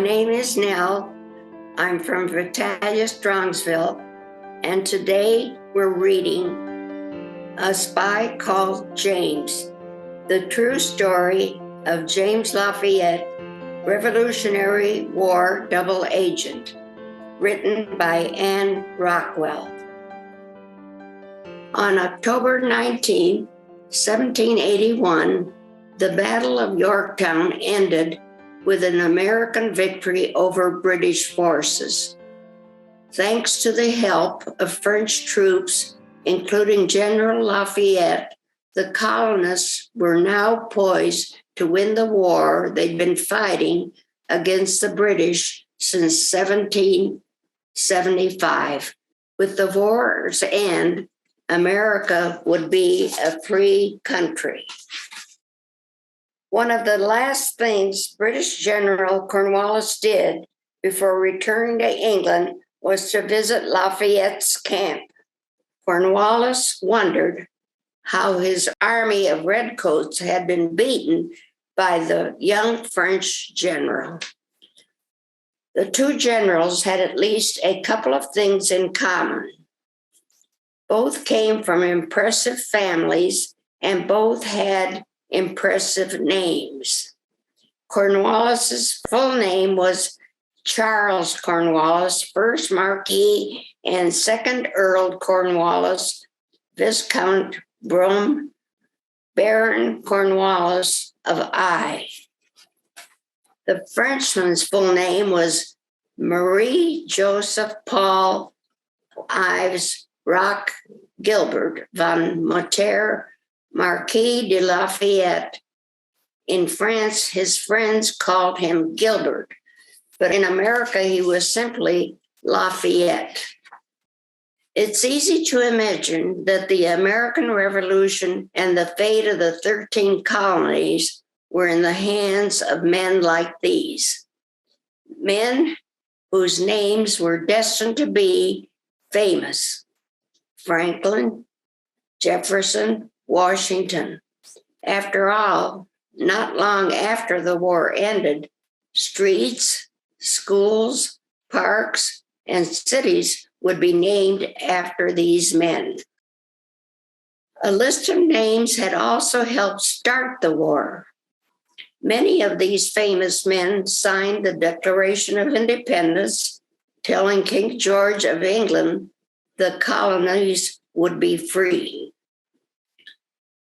name is Nell. I'm from Vitalia, Strongsville, and today we're reading A Spy Called James, the true story of James Lafayette, Revolutionary War double agent, written by Anne Rockwell. On October 19, 1781, the Battle of Yorktown ended with an American victory over British forces. Thanks to the help of French troops, including General Lafayette, the colonists were now poised to win the war they'd been fighting against the British since 1775. With the war's end, America would be a free country. One of the last things British General Cornwallis did before returning to England was to visit Lafayette's camp. Cornwallis wondered how his army of redcoats had been beaten by the young French general. The two generals had at least a couple of things in common. Both came from impressive families and both had impressive names. Cornwallis's full name was Charles Cornwallis, 1st Marquis and 2nd Earl Cornwallis, Viscount Brougham, Baron Cornwallis of Eye. The Frenchman's full name was Marie Joseph Paul Ives Roch Gilbert von Motter, Marquis de Lafayette. In France, his friends called him Gilbert, but in America, he was simply Lafayette. It's easy to imagine that the American Revolution and the fate of the 13 colonies were in the hands of men like these. Men whose names were destined to be famous. Franklin, Jefferson, Washington. After all, not long after the war ended, streets, schools, parks, and cities would be named after these men. A list of names had also helped start the war. Many of these famous men signed the Declaration of Independence, telling King George of England the colonies would be free.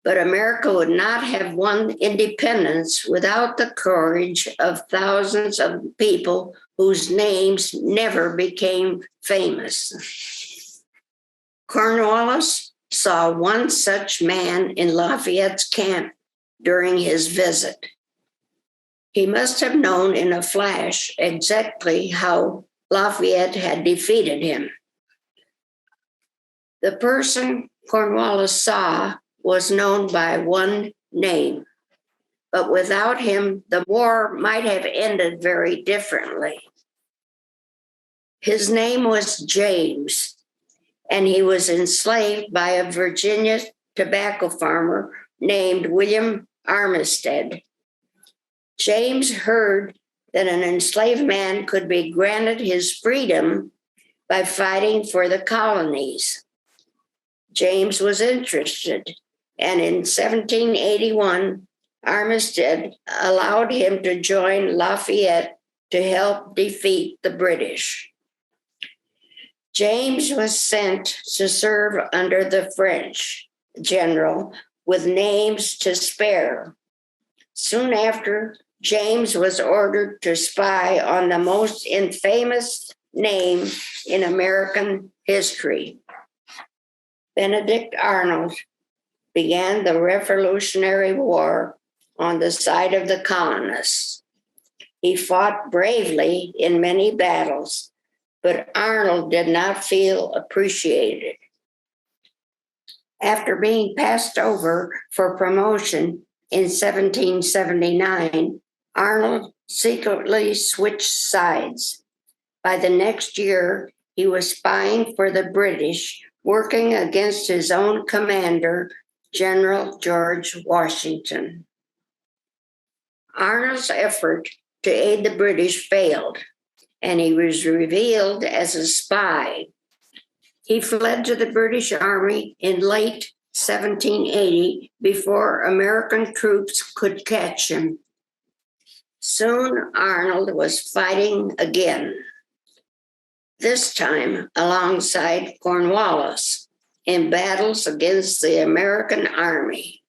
But America would not have won independence without the courage of thousands of people whose names never became famous. Cornwallis saw one such man in Lafayette's camp during his visit. He must have known in a flash exactly how Lafayette had defeated him. The person Cornwallis saw was known by one name, but without him, the war might have ended very differently. His name was James, and he was enslaved by a Virginia tobacco farmer named William Armistead. James heard that an enslaved man could be granted his freedom by fighting for the colonies. James was interested, and in 1781, Armistead allowed him to join Lafayette to help defeat the British. James was sent to serve under the French general with names to spare. Soon after, James was ordered to spy on the most infamous name in American history. Benedict Arnold began the Revolutionary War on the side of the colonists. He fought bravely in many battles, but Arnold did not feel appreciated. After being passed over for promotion in 1779, Arnold secretly switched sides. By the next year, he was spying for the British, working against his own commander, General George Washington. Arnold's effort to aid the British failed, and he was revealed as a spy. He fled to the British Army in late 1780 before American troops could catch him. Soon Arnold was fighting again, this time alongside Cornwallis in battles against the American army.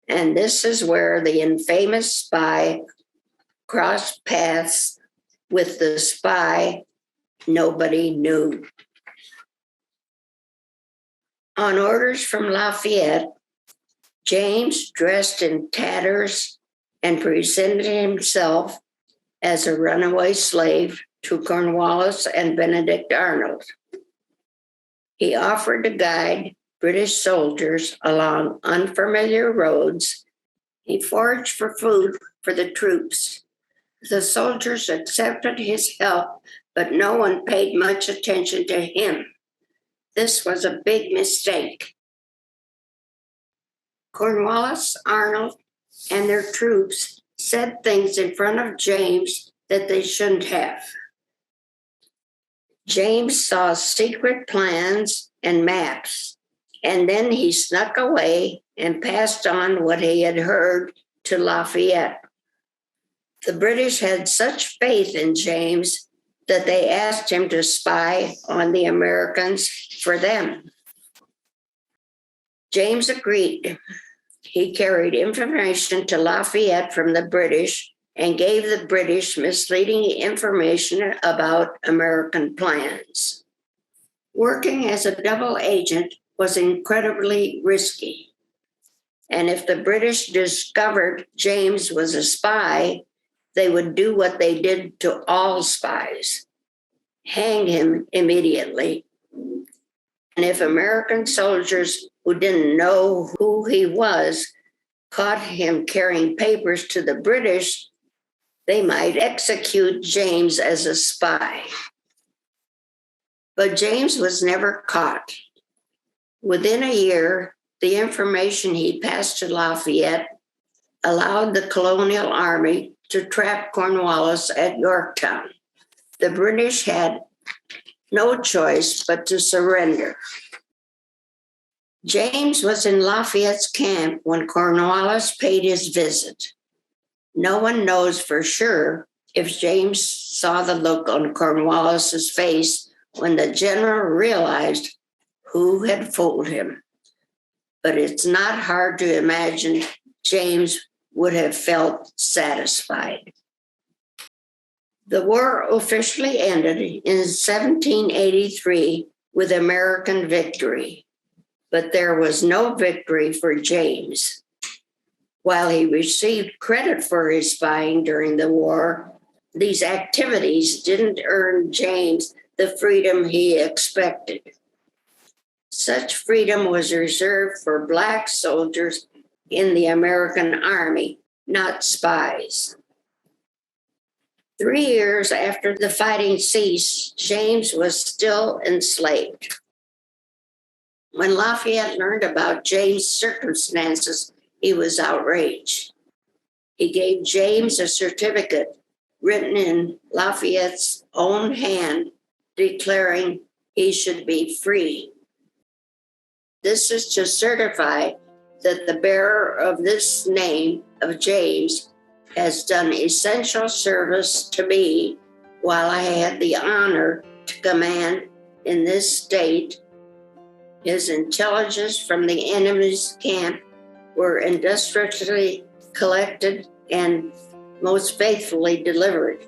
And this is where the infamous spy crossed paths with the spy nobody knew. On orders from Lafayette, James dressed in tatters and presented himself as a runaway slave to Cornwallis and Benedict Arnold. He offered to guide British soldiers along unfamiliar roads. He foraged for food for the troops. The soldiers accepted his help, but no one paid much attention to him. This was a big mistake. Cornwallis, Arnold, and their troops said things in front of James that they shouldn't have. James saw secret plans and maps, and then he snuck away and passed on what he had heard to Lafayette. The British had such faith in James that they asked him to spy on the Americans for them. James agreed. He carried information to Lafayette from the British and gave the British misleading information about American plans. Working as a double agent was incredibly risky. And if the British discovered James was a spy, they would do what they did to all spies, hang him immediately. And if American soldiers who didn't know who he was caught him carrying papers to the British, they might execute James as a spy. But James was never caught. Within a year, the information he passed to Lafayette allowed the colonial army to trap Cornwallis at Yorktown. The British had no choice but to surrender. James was in Lafayette's camp when Cornwallis paid his visit. No one knows for sure if James saw the look on Cornwallis's face when the general realized who had fooled him. But it's not hard to imagine James would have felt satisfied. The war officially ended in 1783 with American victory, but there was no victory for James. While he received credit for his spying during the war, these activities didn't earn James the freedom he expected. Such freedom was reserved for Black soldiers in the American Army, not spies. 3 years after the fighting ceased, James was still enslaved. When Lafayette learned about James' circumstances, he was outraged. He gave James a certificate written in Lafayette's own hand, declaring he should be free. This is to certify that the bearer of this name of James has done essential service to me while I had the honor to command in this state. His intelligence from the enemy's camp were industriously collected and most faithfully delivered.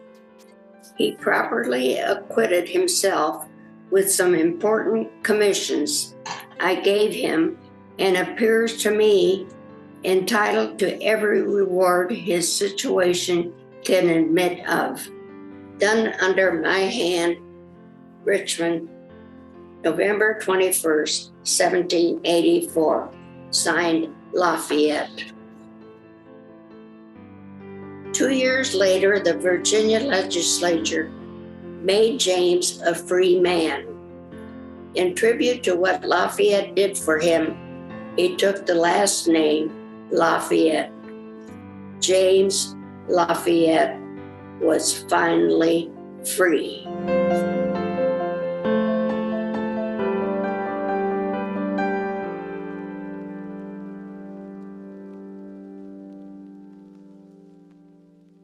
He properly acquitted himself with some important commissions I gave him and appears to me entitled to every reward his situation can admit of. Done under my hand, Richmond, November 21st, 1784. Signed, Lafayette. 2 years later, the Virginia legislature made James a free man. In tribute to what Lafayette did for him, he took the last name, Lafayette. James Lafayette was finally free.